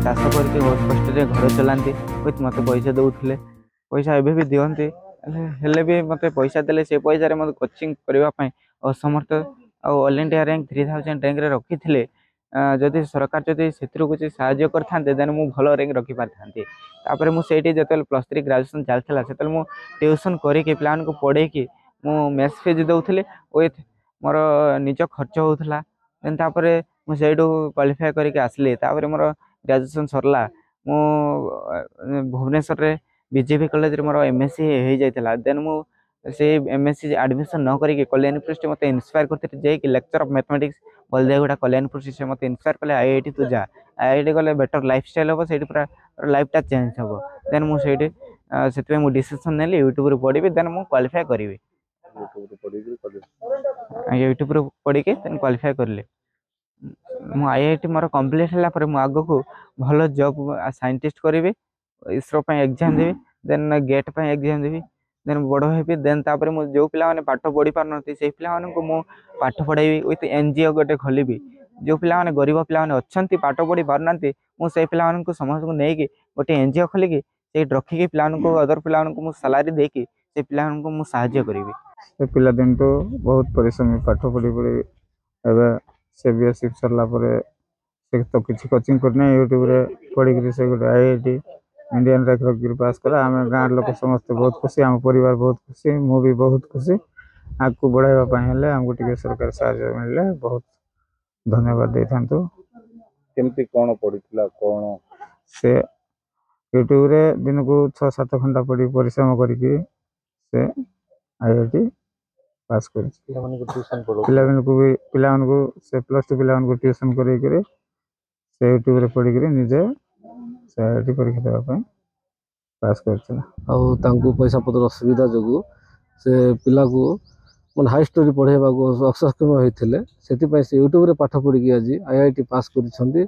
चाष करके बहुत कष्ट घर चलाती मत पैसा दौले पैसा एवं भी दिखती हेले भी मत पैसा देले से पैसा मत कोचिंग करने असमर्थ ऑल इंडिया रैंक 3000 रैंक रखी थे जदि सरकार जदि से कुछ साहय करते देन मु भल रैंक रखी पारि तापर मुझे जो +3 ग्रेजुएशन चलता से ट्यूशन करके पिला पढ़े मु मेस फीस दौली विथ मोर निज खर्च होता देन तापर मुझे क्वालिफाई करके आसली तापर मोर ग्रेजुएशन सरला मु भुवनेश्वर रे बीजेपी कॉलेज मोर एमएससी हो जाता देन मु से एमएससी एडमिशन न करके कल्याण पृष्ठ मत इन्स्पायर करते लेक्चर ऑफ मैथमेटिक्स बलदेगुड़ा कल्याण पृष्ठ से मत इन्स्पायर कले आईआईटी तू जा आईआईटी गले बेटर लाइफ स्टाइल हम से पूरा लाइफटा चेंज हम देन मुझे से डिसीजन नेली यूट्यूब पढ़ी देन मु क्वालिफाई करी यूट्यूब पढ़ी देन क्वालिफाई करली मु आईआईटी मोर कंप्लीट है आग को भल जॉब साइंटिस्ट करी इसरो एग्जाम देवी देन गेट एग्जाम देवी देन बड़ हेबी देन तापर मु जो पिला माने पाठ पढ़ी पार नथि से पिला माने को मु पाठ पढ़ाइबी विथ एनजीओ गोटे खोलिबी जो पिला माने गरीब पिला माने अछंती पाठ पढ़ी पार नांती मु से पिला माने को समस्त को नेकी गोटे एनजीओ खोलिकी से रखिकी पिला माने को अदर पिला माने को मु सैलरी देकी से पिला माने को मु सहाय्य करिवि से पिला दिन तो बहुत परिश्रम पाठ पढ़ी पढ़ी एबे से बीएससी सरला परे से तो किछि कोचिंग करने यूट्यूब रे पढ़ी से गोटे आईआईटी इंडियन रैंक रखी पास कला आम गाँव लोक समस्त बहुत खुशी आम परिवार बहुत खुशी मु भी बहुत खुशी आगू बढ़ाइबा आमको टे सरकार साहाय्य मिले बहुत धन्यवाद दे था केमती कौन पढ़ी कौन से यूट्यूब रे दिन को 6-7 घंटा पढ़ी परिश्रम करके से आईआईटी पास कर पिला से +2 पिला ट्यूशन कर से यूट्यूब रे पढ़ी निजे से आईआईटी परीक्षा देवाई पास कर पैसा पत्र असुविधा जो से पिला को मैं हाई स्टोरी पढ़ेबा अक्षम होते से यूट्यूब रे पाठ पढ़ी आज आईआईटी पास कर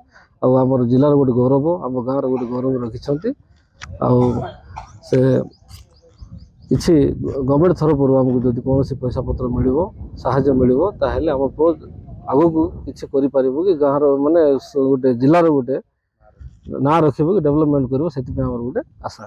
आमर जिलार गोटे गौरव आम गाँव गोटे गौरव रखिंट से किसी गवर्नमेंट थरफ आमको जब कौन पैसा पत्र मिल साहाय्य मिल ताहले आम आग को किसी कि गाँव माने गोटे जिलार गोटे ना रखिब कि डेवलपमेंट कर गोटे आशा।